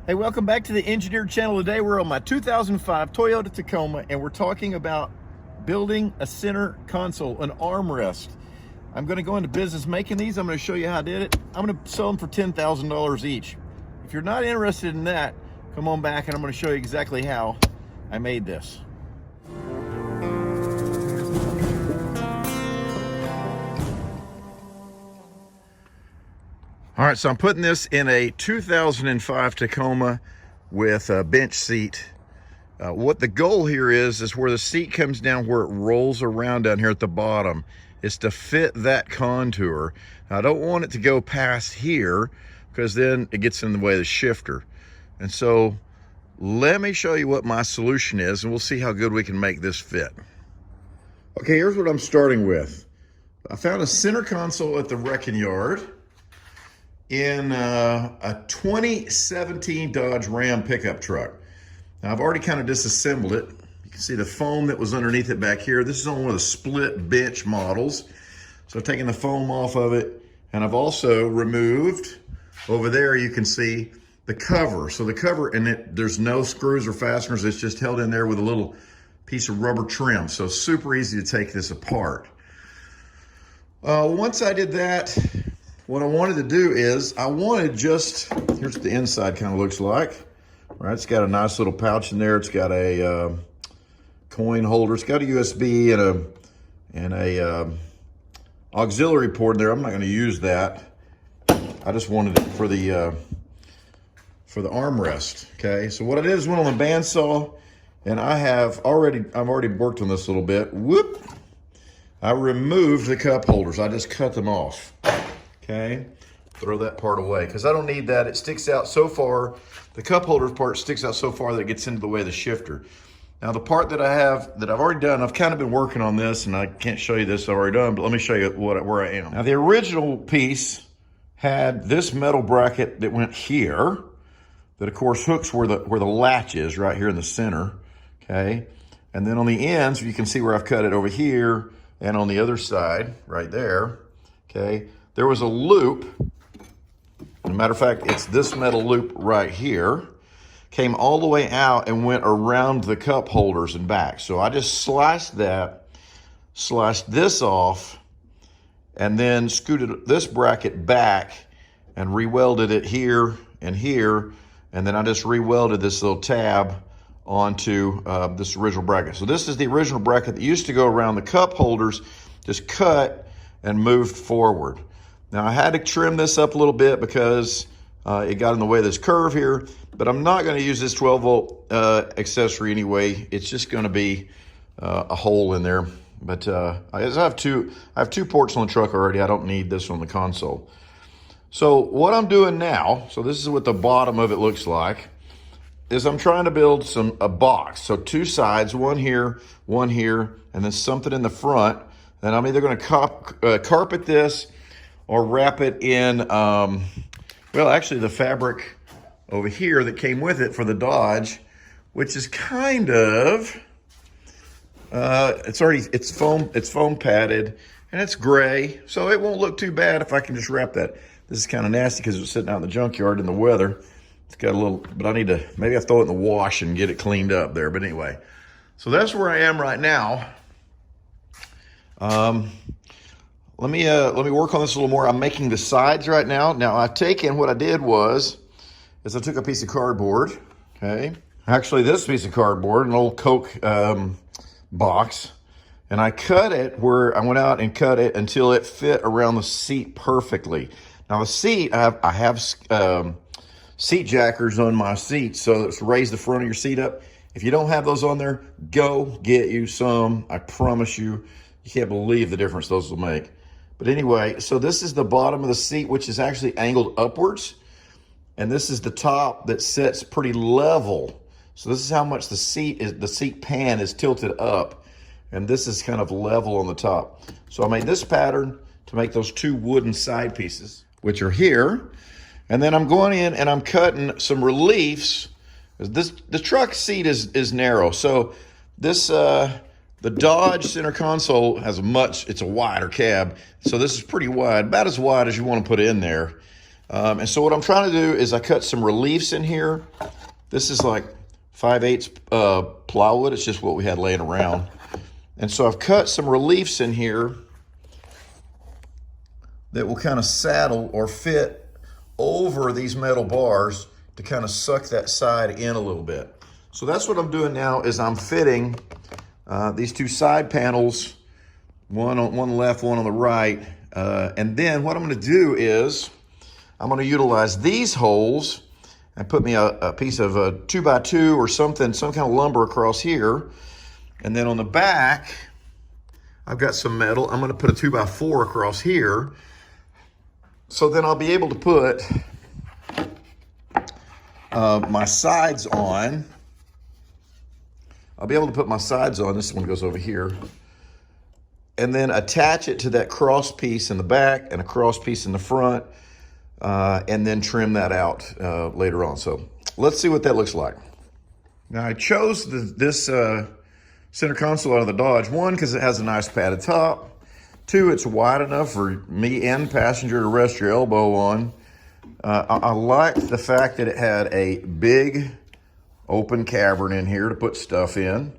Hey, welcome back to the Engineered Channel. Today we're on my 2005 Toyota Tacoma and we're talking about building a center console, an armrest. I'm going to go into business making these. I'm going to show you how I did it. I'm going to sell them for $10,000 each. If you're not interested in that, come on back and I'm going to show you exactly how I made this. All right, so I'm putting this in a 2005 Tacoma with a bench seat. What the goal here is where the seat comes down, where it rolls around down here at the bottom, is to fit that contour. Now, I don't want it to go past here because then it gets in the way of the shifter. And so let me show you what my solution is and we'll see how good we can make this fit. Okay, here's what I'm starting with. I found a center console at the wrecking yard in a 2017 Dodge Ram pickup truck. Now, I've already kind of disassembled it. You can see the foam that was underneath it back here. This is on one of the split bench models. So I've taken the foam off of it, and I've also removed, over there you can see the cover. So the cover, and there's no screws or fasteners. It's just held in there with a little piece of rubber trim. So super easy to take this apart. Once I did that, what I wanted to do is, here's what the inside kind of looks like, right? It's got a nice little pouch in there. It's got a coin holder. It's got a USB and a auxiliary port in there. I'm not going to use that. I just wanted it for the armrest. Okay, so what I did is went on the bandsaw, and I've already worked on this a little bit. Whoop! I removed the cup holders. I just cut them off. Okay, throw that part away because I don't need that. It sticks out so far. The cup holder part sticks out so far that it gets into the way of the shifter. Now the part that I've already done, I've kind of been working on this and I can't show you this I've already done, but let me show you where I am. Now the original piece had this metal bracket that went here, that of course hooks where the latch is right here in the center, okay? And then on the ends, you can see where I've cut it over here and on the other side, right there, okay? There was a loop. As a matter of fact, it's this metal loop right here. Came all the way out and went around the cup holders and back. So I just sliced this off, and then scooted this bracket back and re-welded it here and here. And then I just re-welded this little tab onto this original bracket. So this is the original bracket that used to go around the cup holders, just cut and moved forward. Now I had to trim this up a little bit because it got in the way of this curve here, but I'm not going to use this 12 volt accessory anyway. It's just going to be a hole in there. But I have two ports on the truck already. I don't need this on the console. So what I'm doing now, so this is what the bottom of it looks like, is I'm trying to build a box. So two sides, one here, and then something in the front. And I'm either going to carpet this or wrap it in, well, actually the fabric over here that came with it for the Dodge, which is kind of, it's foam padded and it's gray. So it won't look too bad if I can just wrap that. This is kind of nasty because it's sitting out in the junkyard in the weather. It's got a little, but I need to, maybe I throw it in the wash and get it cleaned up there. But anyway, so that's where I am right now. Let me work on this a little more. I'm making the sides right now. Now I took a piece of cardboard, okay? Actually this piece of cardboard, an old Coke box, and I cut it where I went out and cut it until it fit around the seat perfectly. Now the seat, I have seat jackers on my seat, so it's raise the front of your seat up. If you don't have those on there, go get you some. I promise you, you can't believe the difference those will make. But anyway, so this is the bottom of the seat, which is actually angled upwards. And this is the top that sits pretty level. So this is how much the seat pan is tilted up. And this is kind of level on the top. So I made this pattern to make those two wooden side pieces, which are here. And then I'm going in and I'm cutting some reliefs. The truck seat is narrow. So this, the Dodge center console has it's a wider cab. So this is pretty wide, about as wide as you want to put in there. And so what I'm trying to do is I cut some reliefs in here. This is like 5/8 plywood. It's just what we had laying around. And so I've cut some reliefs in here that will kind of saddle or fit over these metal bars to kind of suck that side in a little bit. So that's what I'm doing now is I'm fitting these two side panels, one on one left, one on the right. And then what I'm gonna do is I'm gonna utilize these holes and put me a piece of a 2x2 or something, some kind of lumber across here. And then on the back, I've got some metal. I'm gonna put a 2x4 across here. So then I'll be able to put my sides on. I'll be able to put my sides on. This one goes over here. And then attach it to that cross piece in the back and a cross piece in the front. And then trim that out later on. So let's see what that looks like. Now I chose this center console out of the Dodge. One, because it has a nice padded top. Two, it's wide enough for me and passenger to rest your elbow on. I liked the fact that it had a big open cavern in here to put stuff in.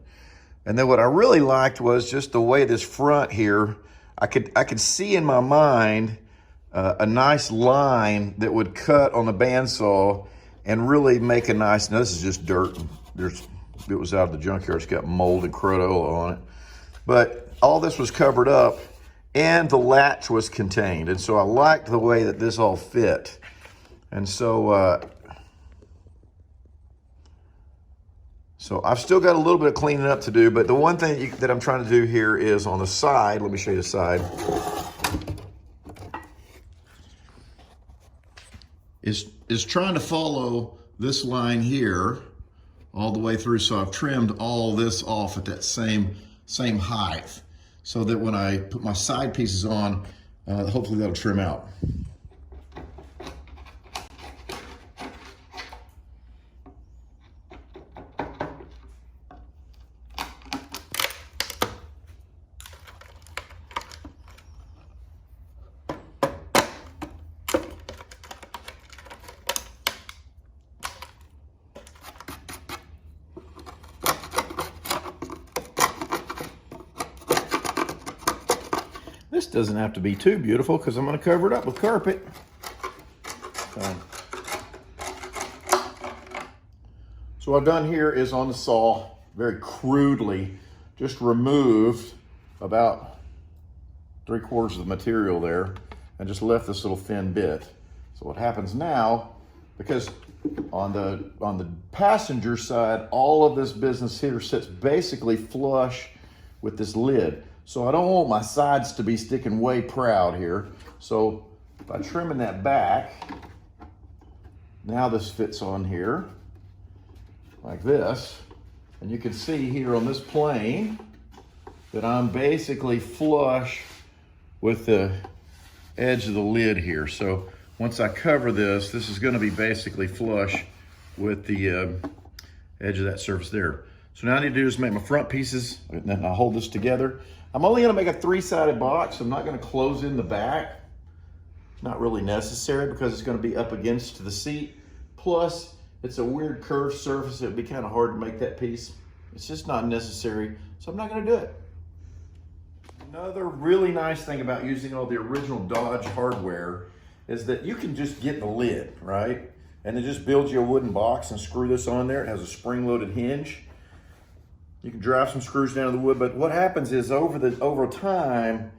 And then what I really liked was just the way this front here, I could see in my mind a nice line that would cut on the bandsaw and really make a nice, now this is just dirt. It was out of the junkyard, it's got mold and Corolla on it. But all this was covered up and the latch was contained. And so I liked the way that this all fit. And so, so I've still got a little bit of cleaning up to do, but the one thing that I'm trying to do here is on the side, let me show you the side, is trying to follow this line here all the way through. So I've trimmed all this off at that same height so that when I put my side pieces on, hopefully that'll trim out. This doesn't have to be too beautiful because I'm going to cover it up with carpet. So what I've done here is on the saw, very crudely, just removed about 3/4 of the material there and just left this little thin bit. So what happens now, because on the passenger side, all of this business here sits basically flush with this lid. So I don't want my sides to be sticking way proud here. So by trimming that back, now this fits on here like this. And you can see here on this plane that I'm basically flush with the edge of the lid here. So once I cover this, this is gonna be basically flush with the edge of that surface there. So now I need to do is make my front pieces, and then I'll hold this together. I'm only gonna make a 3-sided box. I'm not gonna close in the back. It's not really necessary because it's gonna be up against the seat. Plus, it's a weird curved surface. It'd be kind of hard to make that piece. It's just not necessary, so I'm not gonna do it. Another really nice thing about using all the original Dodge hardware is that you can just get the lid, right? And then just build you a wooden box and screw this on there. It has a spring-loaded hinge. You can drive some screws down to the wood, but what happens is over time,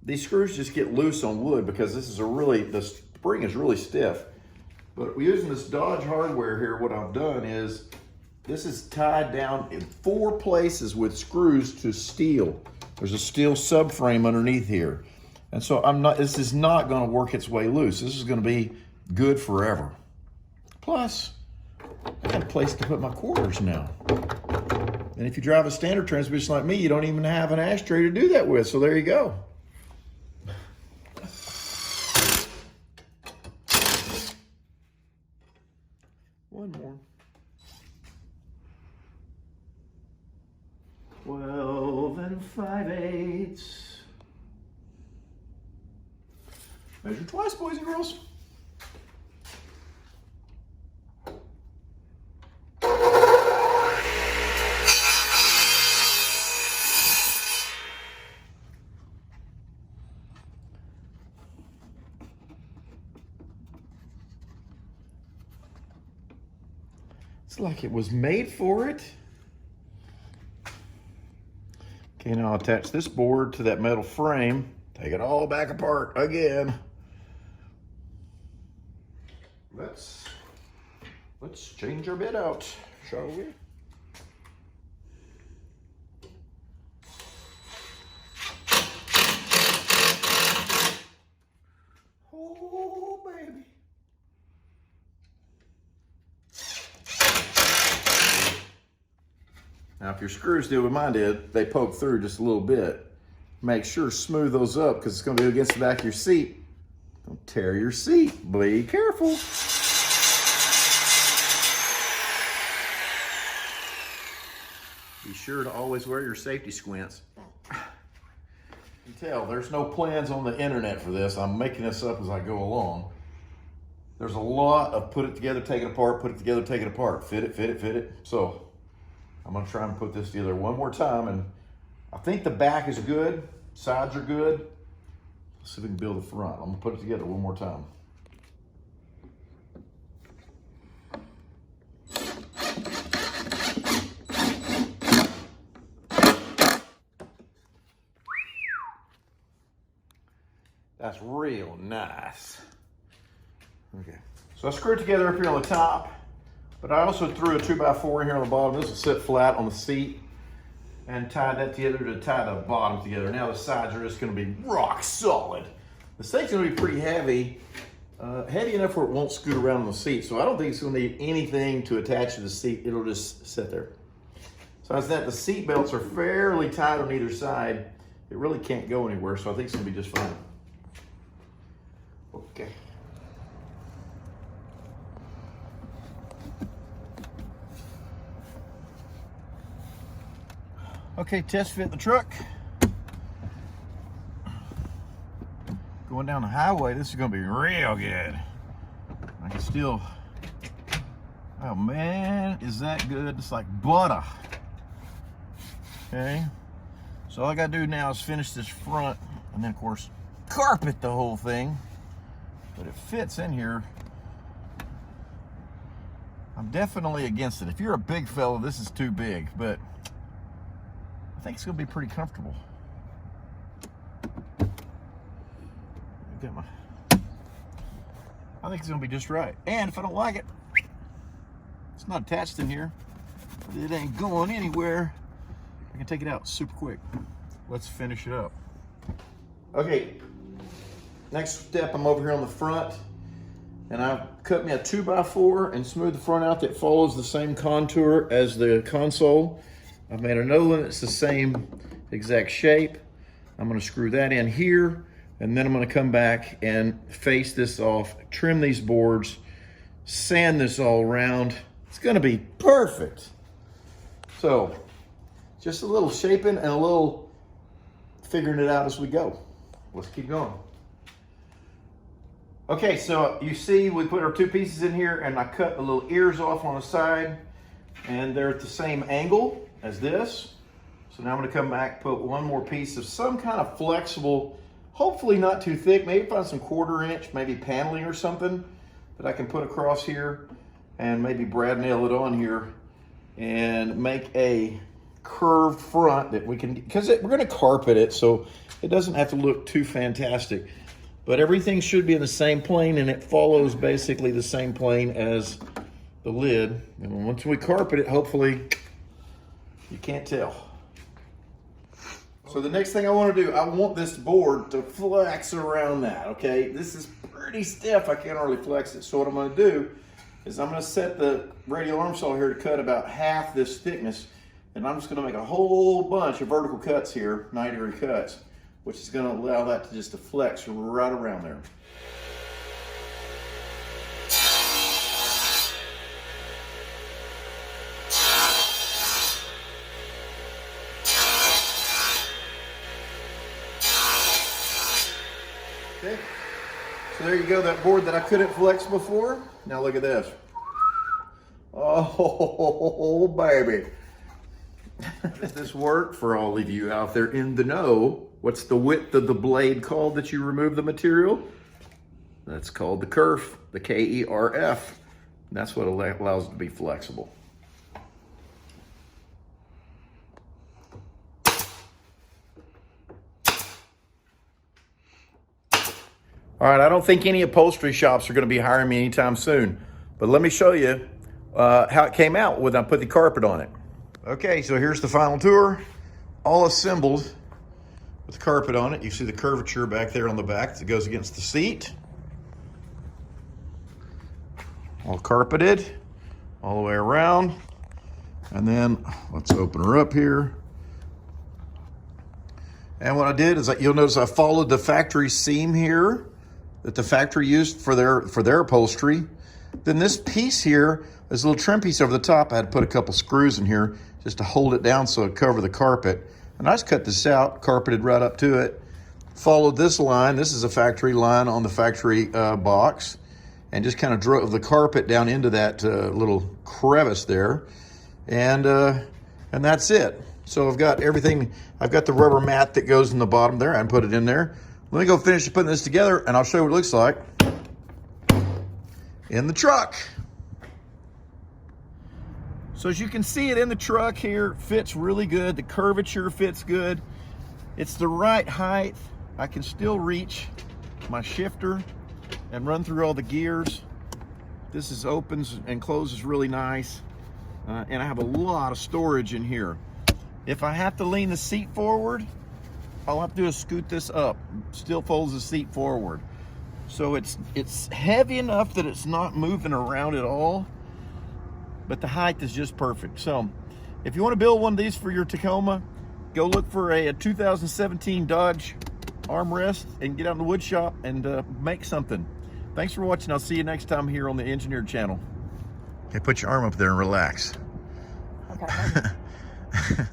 these screws just get loose on wood because the spring is really stiff. But using this Dodge hardware here, what I've done is this is tied down in 4 places with screws to steel. There's a steel subframe underneath here. And so this is not gonna work its way loose. This is gonna be good forever. Plus, I got a place to put my quarters now. And if you drive a standard transmission like me, you don't even have an ashtray to do that with. So there you go. One more. 12 5/8. Measure twice, boys and girls. It's like it was made for it. Okay, now I'll attach this board to that metal frame. Take it all back apart again. Let's change our bit out, shall we? Oh, baby. Now, if your screws did what mine did, they poke through just a little bit. Make sure smooth those up because it's going to be against the back of your seat. Don't tear your seat. Be careful. Be sure to always wear your safety squints. You can tell there's no plans on the internet for this. I'm making this up as I go along. There's a lot of put it together, take it apart, put it together, take it apart. Fit it, fit it, fit it. So I'm gonna try and put this together one more time, and I think the back is good, sides are good. Let's see if we can build the front. I'm gonna put it together one more time. That's real nice. Okay, so I screwed together up here on the top, but I also threw a 2x4 in here on the bottom. This will sit flat on the seat, and tied that together to tie the bottom together. Now the sides are just gonna be rock solid. The thing's gonna be pretty heavy, heavy enough where it won't scoot around on the seat. So I don't think it's gonna need anything to attach to the seat. It'll just sit there. Besides that, the seat belts are fairly tight on either side. It really can't go anywhere, so I think it's gonna be just fine. Okay. Okay, test fit the truck. Going down the highway, this is gonna be real good. I can still, oh man, is that good? It's like butter. Okay, so all I gotta do now is finish this front, and then of course, carpet the whole thing. But it fits in here. I'm definitely against it. If you're a big fella, this is too big, but I think it's gonna be pretty comfortable. I think it's gonna be just right. And if I don't like it, it's not attached in here. It ain't going anywhere. I can take it out super quick. Let's finish it up. Okay, next step, I'm over here on the front, and I've cut me a 2x4 and smoothed the front out that follows the same contour as the console. I've made another one that's the same exact shape. I'm gonna screw that in here, and then I'm gonna come back and face this off, trim these boards, sand this all around. It's gonna be perfect. So, just a little shaping and a little figuring it out as we go. Let's keep going. Okay, so you see we put our two pieces in here, and I cut the little ears off on the side, and they're at the same angle as this. So now I'm gonna come back, put one more piece of some kind of flexible, hopefully not too thick, maybe find some 1/4 inch, maybe paneling or something that I can put across here, and maybe brad nail it on here and make a curved front that we can, because we're gonna carpet it, so it doesn't have to look too fantastic. But everything should be in the same plane, and it follows basically the same plane as the lid. And once we carpet it, hopefully, you can't tell. So the next thing I want to do, I want this board to flex around that, okay? This is pretty stiff, I can't really flex it. So what I'm gonna do is I'm gonna set the radial arm saw here to cut about half this thickness, and I'm just gonna make a whole bunch of vertical cuts here, 90-degree cuts, which is gonna allow that to just to flex right around there. Okay, so there you go, that board that I couldn't flex before. Now look at this. Oh, baby. Does this work for all of you out there in the know? What's the width of the blade called that you remove the material? That's called the kerf, the K-E-R-F. That's what allows it to be flexible. All right, I don't think any upholstery shops are going to be hiring me anytime soon, but let me show you how it came out when I put the carpet on it. Okay, so here's the final tour, all assembled with the carpet on it. You see the curvature back there on the back that goes against the seat. All carpeted all the way around. And then let's open her up here. And what I did is you'll notice I followed the factory seam here that the factory used for their upholstery. Then this piece here, this little trim piece over the top, I had to put a couple screws in here just to hold it down so it'd cover the carpet. And I just cut this out, carpeted right up to it. Followed this line. This is a factory line on the factory box, and just kind of drove the carpet down into that little crevice there. And that's it. So I've got everything. I've got the rubber mat that goes in the bottom there. I put it in there. Let me go finish putting this together, and I'll show you what it looks like in the truck. So as you can see it in the truck here, fits really good. The curvature fits good. It's the right height. I can still reach my shifter and run through all the gears. This opens and closes really nice. And I have a lot of storage in here. If I have to lean the seat forward, all I have to do is scoot this up. Still folds the seat forward. So it's heavy enough that it's not moving around at all, but the height is just perfect. So if you want to build one of these for your Tacoma, go look for a 2017 Dodge armrest and get out in the wood shop and make something. Thanks for watching. I'll see you next time here on the Engineered Channel. Okay, put your arm up there and relax. Okay.